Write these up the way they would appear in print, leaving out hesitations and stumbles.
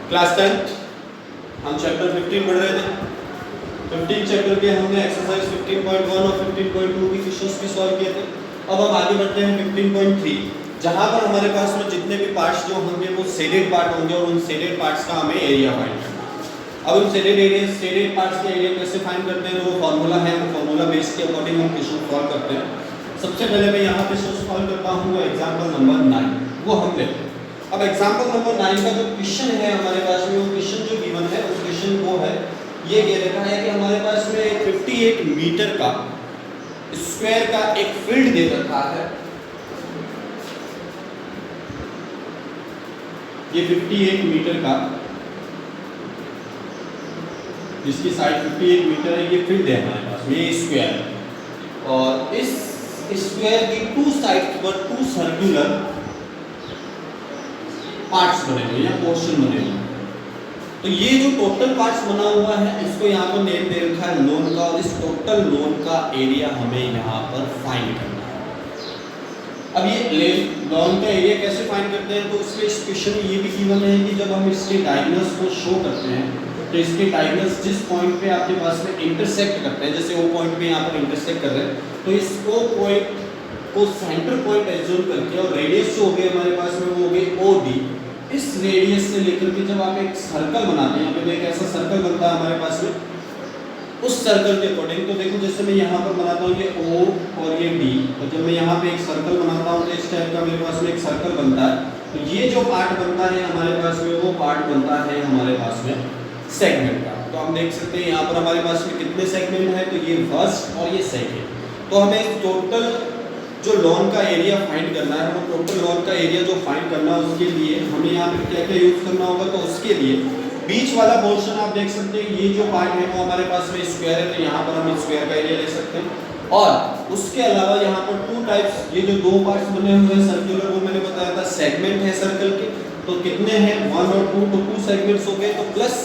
Class 10 हम chapter 15 पढ़ रहे थे। 15 चैप्टर के हमने एक्सरसाइज 15.1 और 15.2 की क्वेश्चंस भी सॉल्व किए थे। अब हम आगे बढ़ते हैं 15.3, जहां पर हमारे पास में जितने भी पार्ट्स जो होंगे वो शेडेड पार्ट होंगे और उन शेडेड पार्ट्स का हमें एरिया फाइंड करना है। अब हम शेडेड पार्ट्स के एरिया कैसे फाइंड करते हैं, वो फार्मूला है, वो फार्मूला बेस के अकॉर्डिंग हम क्वेश्चन सॉल्व करते हैं। सबसे पहले मैं यहाँ पे सॉल्व करता हूँ एग्जाम्पल नंबर 9, वो हम लेते हैं। अब एग्जाम्पल नंबर 9 का जो क्वेश्चन है हमारे पास में, वो क्वेश्चन जो गिवन है उस क्वेश्चन को है ये रखा है कि हमारे पास में 58 मीटर का स्क्वायर का एक फील्ड दे रखा है। ये 58 मीटर का, जिसकी साइड 58 मीटर है, ये फील्ड है हमारे पास में, ये स्क्वायर, और इस स्क्वायर की टू साइड्स पर टू सर्कुलर पार्ट्स बने हुए या पोर्शन बने हुए। तो ये जो टोटल पार्ट्स बना हुआ है इसको यहाँ पर नेम दे रखा है लोन का, और इस टोटल लोन का एरिया हमें यहाँ पर फाइंड करना है। अब ये लोन का एरिया कैसे फाइंड करते हैं, तो उसमें इस क्वेश्चन में ये भी गिवन है कि जब हम इसके डायगोनल्स को शो करते हैं तो इसके डायगोनल्स जिस पॉइंट पे आपके पास में इंटरसेक्ट करते हैं, जैसे वो पॉइंट पे यहाँ पर इंटरसेक्ट कर रहे हैं, तो इस ओ पॉइंट को सेंटर पॉइंट एज्यूम करके, और रेडियस जो हो गए हमारे पास में वो हो गए OD, इस रेडियस से लेकर के जब आप एक सर्कल बनाते हैं, यहाँ पे एक ऐसा सर्कल बनता है हमारे पास में, उस सर्कल के अकॉर्डिंग, तो देखो जैसे मैं यहाँ पर बनाता हूँ ये O और ये D, और जब मैं यहाँ पे एक सर्कल बनाता हूँ तो इस टाइप का मेरे पास में एक सर्कल बनता है। तो ये जो पार्ट बनता है हमारे पास में, वो पार्ट बनता है हमारे पास में सेगमेंट का। तो हम देख सकते हैं यहाँ पर हमारे पास में कितने सेगमेंट है, तो ये फर्स्ट और ये सेकेंड। तो हमें टोटल जो लोन का एरिया फाइंड करना है, वो टोटल लोन का एरिया जो फाइंड करना है उसके लिए हमें यहाँ पे क्या क्या यूज करना होगा, तो उसके लिए बीच वाला पोर्शन आप देख सकते हैं, ये जो पार्ट है वो हमारे पास में स्क्वायर है, तो यहाँ पर हम स्क्वायर का एरिया ले सकते हैं। और उसके अलावा यहाँ पर टू टाइप्स, ये जो दो पार्ट्स बने हुए हैं सर्कुलर, वो मैंने बताया था सेगमेंट है सर्कल के, तो कितने हैं 1 और 2, तो 2 सेगमेंट्स हो गए, तो प्लस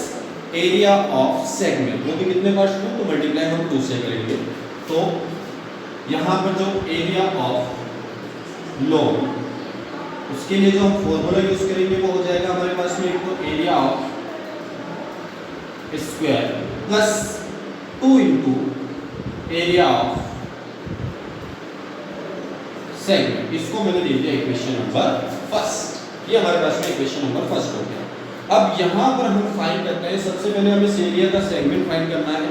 एरिया ऑफ सेगमेंट, वो भी कितने पार्ट्स 2, तो मल्टीप्लाई हम 2 से करेंगे। तो यहाँ पर जो एरिया ऑफ लोन, उसके लिए जो हम फॉर्मूला यूज करेंगे वो हो जाएगा हमारे पास में, एक तो area of square plus 2 into area of segment. इसको मैंने दे दिया इक्वेशन नंबर फर्स्ट, ये हमारे पास में इक्वेशन नंबर फर्स्ट हो गया। अब यहाँ पर हम फाइंड करते हैं, सबसे पहले हमें इस एरिया का सेगमेंट फाइंड करना है।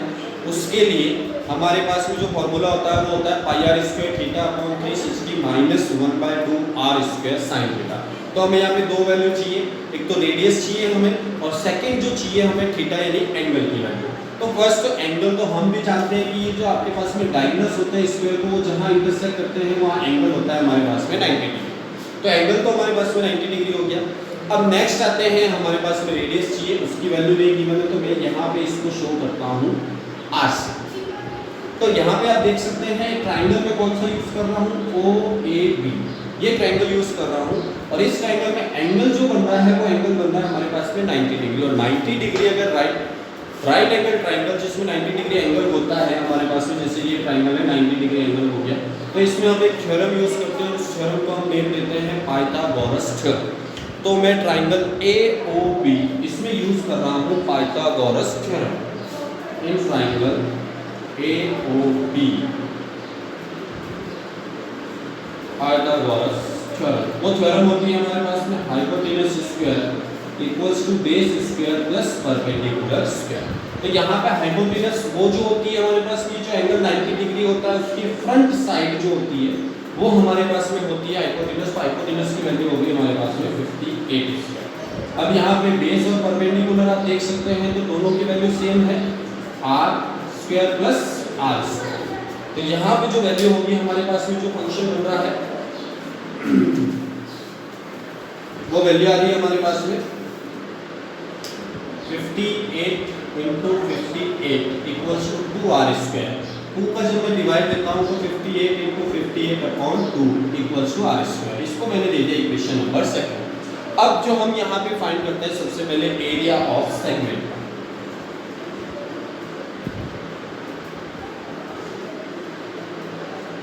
उसके लिए हमारे पास में जो फॉर्मूला होता है वो होता है pi r square theta upon 360 minus 1/2 r square sine theta. तो हमें यहाँ पे दो वैल्यू चाहिए, एक तो रेडियस चाहिए हमें, और सेकंड जो चाहिए हमें थीटा यानी एंगल की वैल्यू। तो फर्स्ट तो एंगल, तो हम भी जानते हैं कि ये जो आपके पास में डायगोनल्स होते हैं स्क्वायर को, वो जहाँ इंटरसेक्ट करते हैं वहाँ एंगल होता है हमारे पास में 90 डिग्री। तो एंगल तो हमारे पास में 90 डिग्री हो गया। अब नेक्स्ट आते हैं, हमारे पास में रेडियस चाहिए, उसकी वैल्यू नहीं गिवन है, तो मैं यहाँ पे इसको शो करता हूँ आर से। तो यहाँ पे आप देख सकते हैं ट्राइंगल में कौन सा यूज कर रहा हूँ, OAB, ये ट्राइंगल यूज कर रहा हूँ, और इस ट्राइंगल में एंगल जो बन रहा है वो एंगल बन रहा है हमारे पास में 90 डिग्री। और 90 डिग्री अगर राइट एंगल ट्राइंगल जिसमें 90 डिग्री एंगल होता है हमारे पास में, जैसे ये ट्राइंगल है 90 डिग्री एंगल हो गया, तो इसमें हम एक थ्योरम यूज करते हैं, उस थ्योरम को हम नेम देते हैं पाइथागोरस थ्योरम। तो मैं ट्राइंगल AOB इसमें यूज कर रहा हूँ Pythagoras theorem. In triangle AOB Pythagoras theorem, वो थ्योरम होती है हमारे पास में hypotenuse square equals to base square plus perpendicular square. तो यहाँ पे हाइपोटेनस वो जो होती है हमारे पास में, जो एंगल 90 डिग्री होता है उसकी फ्रंट साइड जो होती है वो हमारे पास में होती है हाइपोटेनस। हाइपोटेनस की वैल्यू होगी हमारे पास में 58 स्क्वायर। अब यहाँ पे बेस और परपेंडिकुलर आप देख सकते हैं, तो दोनों की वैल्यू सेम है, R square plus R square. तो यहाँ पे जो वैल्यू होगी हमारे पास में, जो फंक्शन बन रहा है वो वैल्यू आ रही है हमारे पास में 58 × 58 इक्वल्स टू 2r स्क्वायर। 2 का जब मैं डिवाइड देता हूँ तो 58 × 58 upon 2 equals to r square. इसको मैंने दे दिया इक्वेशन नंबर सेकंड। अब जो हम यहाँ पे फाइंड करते हैं सबसे पहले एरिया ऑफ सेगमेंट।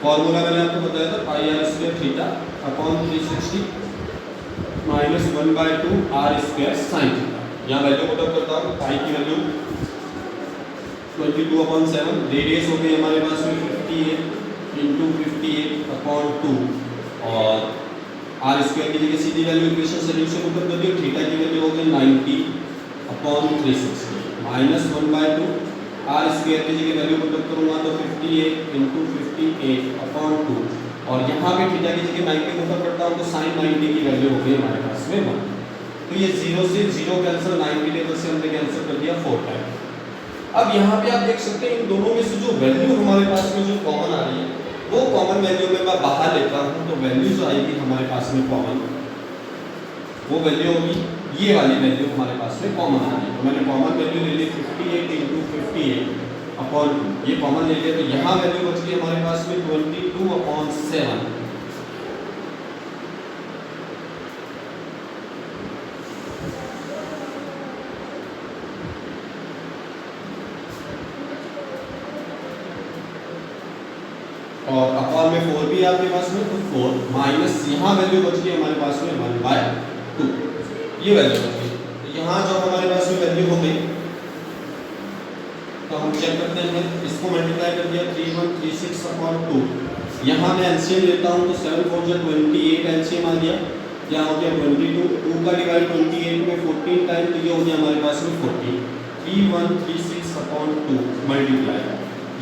फॉर्मूला मैंने आपको बताया था pi r square theta upon 360 minus 1/2 r square sine theta. यहाँ वैल्यू पुट अप करता हूँ, पाई की वैल्यू 22/7, रेडियस हो गई हमारे पास में 58 इंटू 58/2 और आर स्क्वायर की जगह सीधी value equation solution put up कर दियो, थीटा की वैल्यू हो गई 90/360 माइनस 1/2, आर स्क्वायर की जगह वैल्यू पुट अप करूँगा तो 58 इंटू 58/2 और यहाँ पे थीटा की जगह 90 पुट अप करता हूँ तो sin 90 की वैल्यू हो गई हमारे पास में 1। तो ये 0 से 0 कैंसिल, 90 टेबल से हमने कैंसिल कर दिया 4 टाइम। अब यहाँ पे आप देख सकते हैं इन दोनों में से जो वैल्यू हमारे पास में जो कॉमन आ रही है वो कॉमन वैल्यू में मैं बाहर लेता हूँ तो वैल्यू जो आएगी हमारे पास में कॉमन, वो वैल्यू होगी ये वाली वैल्यू हमारे पास में कॉमन आ रही है। तो मैंने कॉमन वैल्यू ले ली 58 इंटू 58/2, ये कॉमन ले लिया तो यहाँ वैल्यू बच गई हमारे पास में 22/7। और अपॉन में 4 भी आपके पास में तो 4 माइनस यहाँ वैल्यू बच गई हमारे पास में 1/2, ये वैल्यू बच गई। तो यहाँ जो हमारे पास में वैल्यू हो गई तो हम चेक करते हैं, इसको मल्टीप्लाई कर दिया 3136/2, यहाँ मैं एलसीएम लेता हूँ तो 7 4 जा 28 एलसीएम आ गया, यहाँ हो गया 22, 2 का डिवाइड 28 में 14 टाइम तो ये हो गया हमारे पास में 40, 3136/2 मल्टीप्लाई,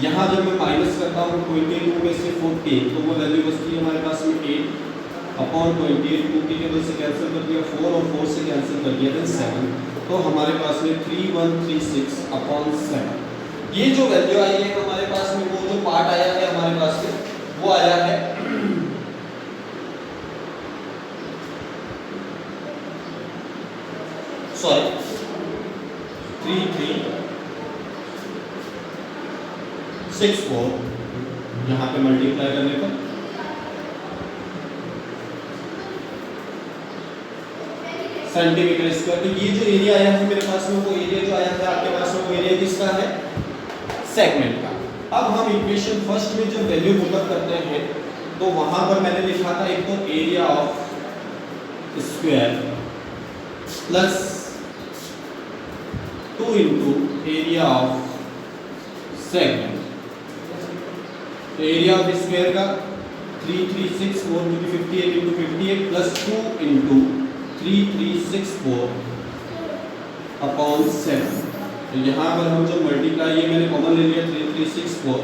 यहाँ जब मैं माइनस करता हूँ 22 में से 14 तो वो वैल्यू बचती है हमारे पास में 8/28, 2 की टेबल से कैंसिल कर दिया 4 और 4 से कैंसिल कर दिया देन 7, तो हमारे पास में 3136/7। ये जो वैल्यू आई है हमारे पास में वो जो पार्ट आया है हमारे पास में वो आया है सॉरी 3364 यहाँ पे मल्टीप्लाई करने पर सेंटीमीटर स्क्वायर। तो ये जो एरिया आया है मेरे पास में वो एरिया जो आया है आपके पास में वो एरिया किसका है, सेगमेंट का। अब हम इक्वेशन फर्स्ट में जब वैल्यू पुट अप करते हैं तो वहां पर मैंने लिखा था एक तो area of square plus 2 into area of segment. Area of square का 3364 जो कि 58 इंटू 58 प्लस 2 इंटू 3364/7। तो यहाँ पर हम जब मल्टीप्लाई, ये मैंने कॉमन ले लिया 3364,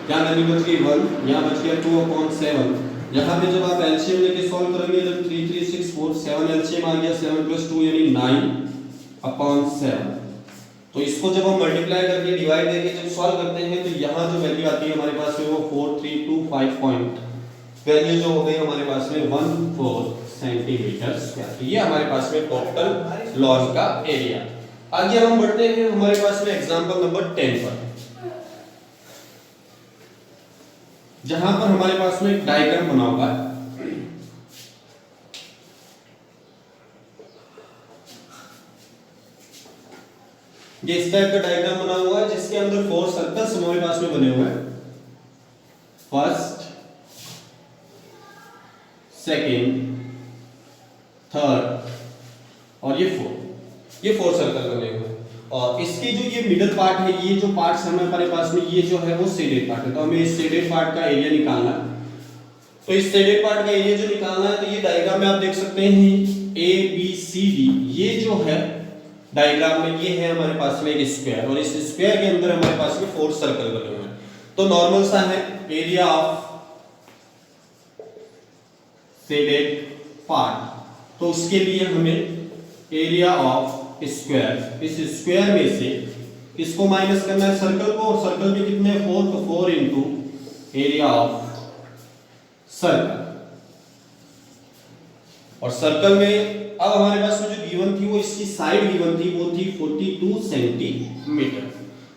यहाँ वैल्यू बच गई 1, यहाँ बच गया 2/7। यहाँ पे जब आप एलसीएम लेके सॉल्व करेंगे जब 3364 7 एलसीएम आ गया 7 + 2 यानी 9/7। तो इसको जब हम मल्टीप्लाई करके डिवाइड करके जब सॉल्व करते हैं तो यहाँ जो वैल्यू आती है हमारे पास में वो 4325 पॉइंट वैल्यू जो हो गई हमारे पास में 14 सेंटीमीटर स्क्वायर। तो ये हमारे पास में टोटल लॉन का एरिया। आगे हम बढ़ते हैं हमारे पास में एग्जांपल नंबर 10 पर, जहां पर हमारे पास में एक डायग्राम बना हुआ है। ये इस टाइप का डायग्राम बना हुआ है जिसके अंदर 4 सर्कल्स हमारे पास में बने हुए हैं, फर्स्ट, सेकेंड, थर्ड और ये 4 सर्कल बने हुए हैं। और इसकी जो ये मिडल पार्ट है, ये जो पार्ट्स हैं हमारे पास में, ये जो है वो शेडेड पार्ट है। तो हमें इस शेडेड पार्ट का एरिया निकालना है। तो इस शेडेड पार्ट का एरिया जो निकालना है तो ये डायग्राम में आप देख सकते हैं ABCD, ये जो है डायग्राम में ये है हमारे पास में एक स्क्वायर और इस स्क्वायर के अंदर हमारे पास में 4 सर्कल बने हुए हैं। तो नॉर्मल सा है एरिया ऑफ शेडेड पार्ट, तो उसके लिए हमें एरिया ऑफ स्क्वायर, इस स्क्वायर में से किसको माइनस करना है, सर्कल को। और सर्कल में कितने 4, तो 4 इंटू एरिया ऑफ सर्कल। और सर्कल में अब हमारे पास में जो गिवन थी वो इसकी साइड गिवन थी वो थी 42 सेंटीमीटर।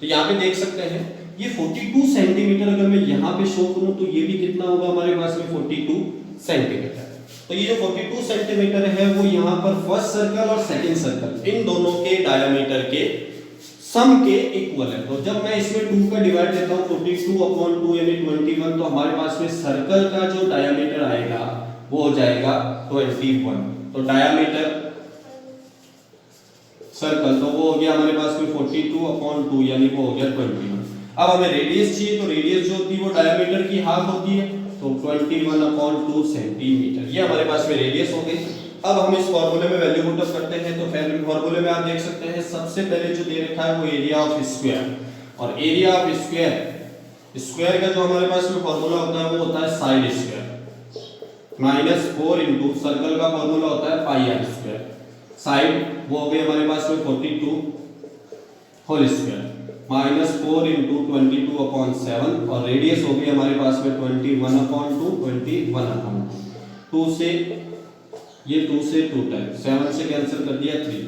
तो यहाँ पे देख सकते हैं ये 42 सेंटीमीटर अगर मैं यहाँ पे शो करूं तो ये भी कितना होगा हमारे पास में 42 सेंटीमीटर। तो ये जो 42 सेंटीमीटर है वो यहाँ पर फर्स्ट सर्कल और सेकंड सर्कल इन दोनों के डायमीटर के सम के इक्वल है। तो जब मैं इसमें 2 का डिवाइड देता हूँ 42/2 यानी 21, तो हमारे पास में सर्कल का जो डायमीटर आएगा वो हो जाएगा 21। तो डायमीटर सर्कल, तो वो हो गया हमारे पास में 42/2 यानी वो हो गया 21। अब हमें रेडियस चाहिए, तो रेडियस जो होती है वो डायमीटर की हाफ होती है, तो 21/2 सेंटीमीटर, ये हमारे पास में रेडियस हो गई। अब हम इस फार्मूले में वैल्यू पुट अप करते हैं, तो पहले फार्मूले में आप देख सकते हैं सबसे पहले जो दे रखा है वो एरिया ऑफ स्क्वायर, और एरिया ऑफ स्क्वायर का जो हमारे पास में फार्मूला होता है वो होता है साइड स्क्वायर -4 इंटू सर्कल का फार्मूला होता है पाई आर स्क्वायर, साइड वो हो गई हमारे पास में 42 होल स्क्वायर -4 इंटू 22/7, और रेडियस हो गई हमारे पास में 21/2 2 से ये 2 से 2 टाइम 7 से कैंसिल कर दिया 3,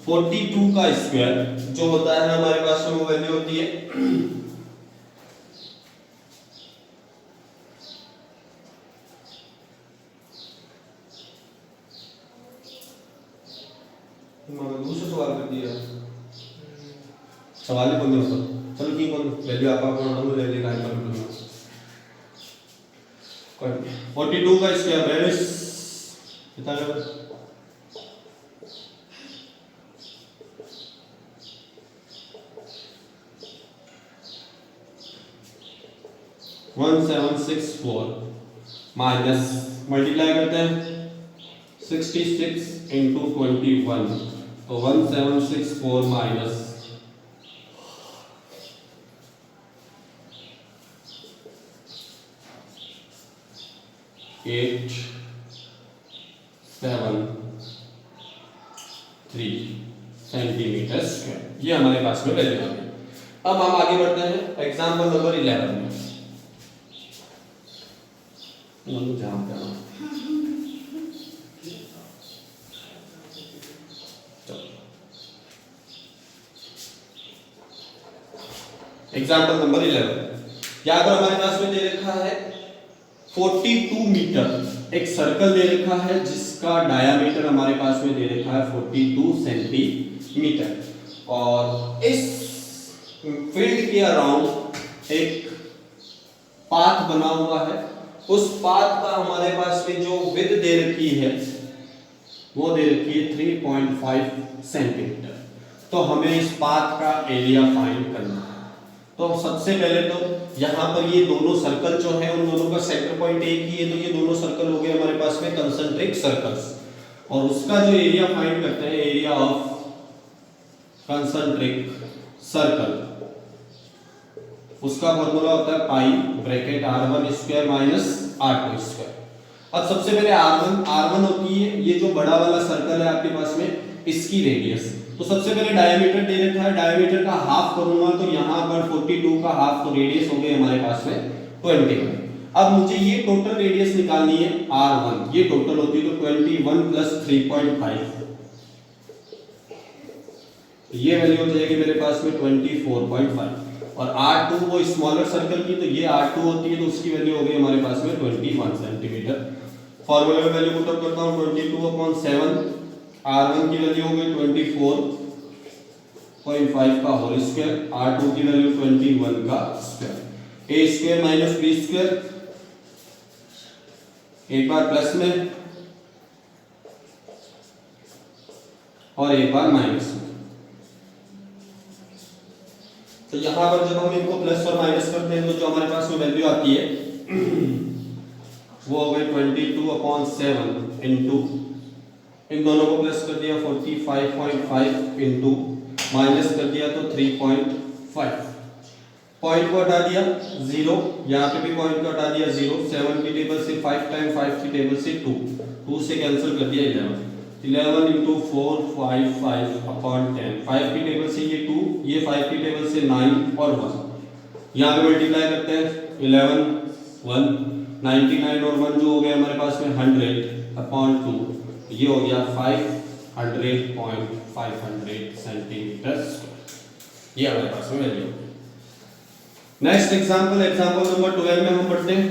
42 का स्क्वायर जो होता है हमारे पास में वो वैल्यू होती है दूसरा सवाल कर दिया, सवाल ही बोल दो, चलो ठीक बोल वैल्यू आप हम ले लेगा कर दूंगा। 42 का स्क्वायर माइनस कितना है 1764 माइनस मल्टीप्लाई करते हैं 66 इंटू 21, तो 1764 माइनस 873 सेंटीमीटर स्क्वायर, ये हमारे पास में वैल्यू आ गई। अब हम आगे बढ़ते हैं एग्जाम्पल नंबर 11 में। एग्जाम्पल नंबर 11, यहाँ पर हमारे पास में दे रखा है 42 मीटर एक सर्कल दे रखा है जिसका डायामीटर हमारे पास में दे रखा है 42 सेंटीमीटर, और इस फील्ड के अराउंड एक पाथ बना हुआ है, उस पाथ का हमारे पास में जो विड्थ दे रखी है वो दे रखी है 3.5 सेंटीमीटर। तो हमें इस पाथ का एरिया फाइंड करना है। तो सबसे पहले तो यहाँ पर ये दोनों सर्कल जो है उन दोनों का सेंटर पॉइंट एक ही है, तो ये दोनों सर्कल हो गए हमारे पास में कंसंट्रिक सर्कल्स, और उसका जो एरिया फाइंड करते हैं एरिया ऑफ कंसंट्रिक सर्कल, उसका फॉर्मूला होता है pi bracket r1 square minus r2 square. अब सबसे पहले r1 होती है ये जो बड़ा वाला सर्कल है आपके पास में इसकी रेडियस, तो सबसे पहले डायमीटर दे रखा है, डायमीटर का हाफ करूंगा तो यहाँ पर 42 का हाफ, तो रेडियस हो गई हमारे पास में 21। अब मुझे ये टोटल रेडियस निकालनी है r1, ये टोटल होती है तो 21 प्लस 3.5, ये वैल्यू हो जाएगी मेरे पास में 24.5, और r2 वो स्मॉलर सर्कल की, तो ये r2 होती है तो उसकी वैल्यू हो गई हमारे पास में 21 सेंटीमीटर। फॉर्मूला में वैल्यू पुट अप करता हूं 22/7, r1 की वैल्यू हो गई 24.5 का होल स्क्वायर, r2 की वैल्यू 21 का square, a square minus b square, एक बार प्लस में और एक बार माइनस में। तो यहां पर जब हम इनको प्लस और माइनस करते हैं तो जो हमारे पास में वैल्यू आती है वो हो गई 22/7 इंटू इन दोनों को प्लस कर दिया 45.5 इंटू माइनस कर दिया तो 3.5, पॉइंट को हटा दिया 0, यहाँ पे भी पॉइंट को हटा दिया 0, 7 की टेबल से 5 टाइम 5 की टेबल से 2 से कैंसिल कर दिया 11 इंटू 4 5 5/10, 5 की टेबल से ये 2, ये 5 की टेबल से 9 और 1, यहाँ पे मल्टीप्लाई करते हैं 11 1 99 और 1 जो हो गया हमारे पास में 100/2, ये हो गया 500.500 सेंटीमीटर स्क्वायर, ये हमारे पास में वैल्यू। नेक्स्ट एग्जांपल नंबर 12 में हम पढ़ते हैं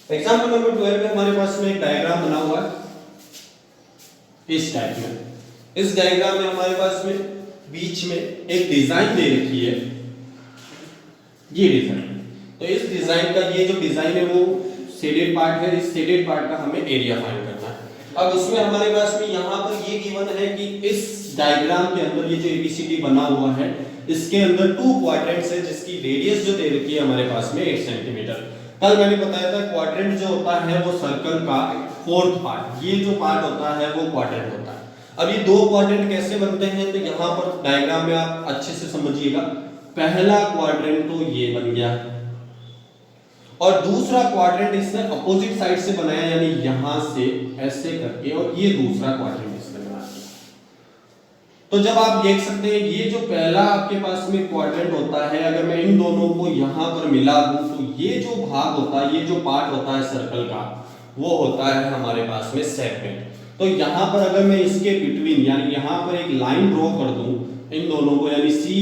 एग्जाम्पल नंबर 12 में हमारे पास में एक डायग्राम बना हुआ है इस टाइप में। इस डायग्राम में हमारे पास में बीच में एक डिजाइन दे रखी है, ये डिजाइन। तो इस डिजाइन का ये जो डिजाइन है वो शेडेड पार्ट है, इस शेडेड पार्ट का हमें एरिया फाइंड करना है। अब उसमें हमारे पास में यहाँ पर ये गिवन है कि इस डायग्राम के अंदर ये जो एबीसीडी बना हुआ है इसके अंदर 2 क्वाड्रेंट्स है जिसकी रेडियस जो दे रखी है हमारे पास में 8 सेंटीमीटर। कल मैंने बताया था क्वाड्रेंट जो होता है वो सर्कल का 4th पार्ट, ये जो पार्ट होता है वो क्वाड्रेंट होता है। अब ये 2 क्वाड्रेंट कैसे बनते हैं तो यहाँ पर डायग्राम में आप अच्छे से समझिएगा। पहला क्वाड्रेंट तो ये बन गया और दूसरा क्वाड्रेंट इसने अपोजिट साइड से बनाया, यानी यहां से ऐसे करके, और ये दूसरा क्वाड्रेंट इसने बना दिया। तो जब आप देख सकते हैं ये जो पहला आपके पास में क्वाड्रेंट होता है, अगर मैं इन दोनों को यहां पर मिला दूं तो ये जो भाग होता है, ये जो पार्ट होता है सर्कल का, वो होता है हमारे पास में सेगमेंट। तो यहां पर अगर मैं इसके बिटवीन यानी यहां पर एक लाइन ड्रॉ कर दूं इन दोनों को, यानी सी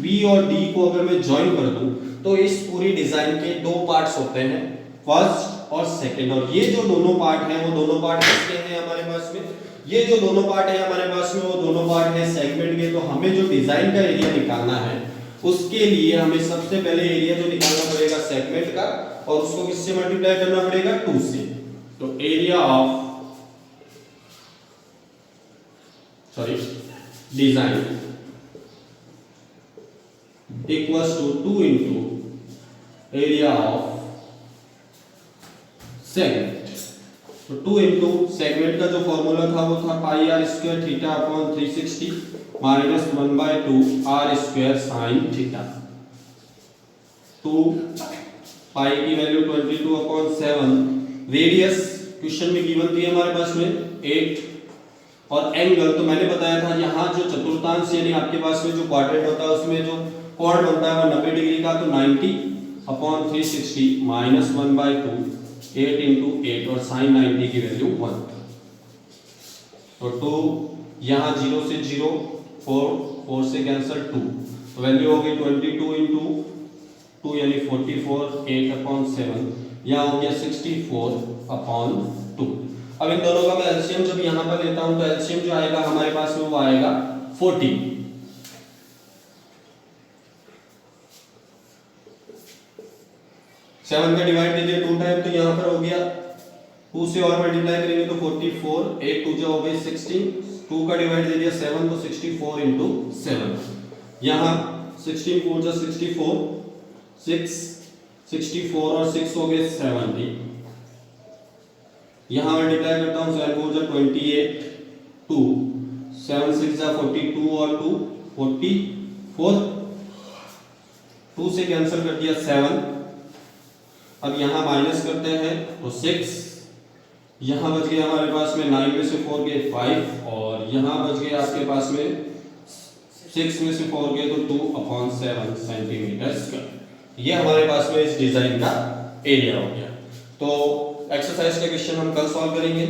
बी और डी को अगर मैं ज्वाइन कर दूं तो इस पूरी डिजाइन के 2 पार्ट्स होते हैं, फर्स्ट और सेकंड। और ये जो दोनों पार्ट हैं वो दोनों पार्ट किसके हैं हमारे पास में, ये जो दोनों पार्ट है हमारे पास में वो दोनों पार्ट है सेगमेंट के। तो हमें जो डिजाइन का एरिया निकालना है उसके लिए हमें सबसे पहले एरिया जो निकालना पड़ेगा सेगमेंट का, और उसको किससे मल्टीप्लाई करना पड़ेगा 2 से। तो area of design equals to 2 into area of segment. तो 2 into सेगमेंट का जो फॉर्मूला था वो था pi r square theta upon 360 minus 1/2 r square sine theta. 2 pi की वैल्यू 22 अपॉन 7, रेडियस क्वेश्चन में गिवन थी हमारे पास में 8, और एंगल तो मैंने बताया था यहाँ जो चतुर्थांश यानी आपके पास में जो क्वाड्रेंट होता है उसमें जो कोण बनता है वो 90 डिग्री का, तो 90 अपॉन 360 माइनस 1/2 8 into 8, और साइन 90 की वैल्यू 1। तो 2 यहाँ 0 से 0, 4 से कैंसिल 2, तो वैल्यू हो गई 22 into 2 यानी 44, 8 अपॉन 7, यहाँ हो गया 64 अपॉन 2। अब इन दोनों का मैं एलसीएम जब यहाँ पर लेता हूँ तो एलसीएम जो आएगा हमारे पास में वो आएगा 40। 7 का डिवाइड दीजिए 2 टाइम, तो यहाँ पर हो गया 2 से और मल्टीप्लाई करेंगे तो 44, 8 2 हो गई 16, 2 का डिवाइड दे दिया 7 तो 64 into 7, यहाँ 16 4 जा 64, 6 64 और 6 हो गए 70, यहाँ मल्टीप्लाई करता हूँ 7 4 जा 28, 2 7 6 जा 42 और 2 44, 2 से कैंसिल कर दिया 7। अब यहाँ माइनस करते हैं तो 6, यहाँ बच गया हमारे पास में 9 में से 4 गए 5, और यहाँ बच गया आपके पास में 6 में से 4 गए तो 2/7 सेंटीमीटर स्क्वायर। ये हमारे पास में इस डिजाइन का एरिया हो गया। तो एक्सरसाइज का क्वेश्चन हम कल सॉल्व करेंगे।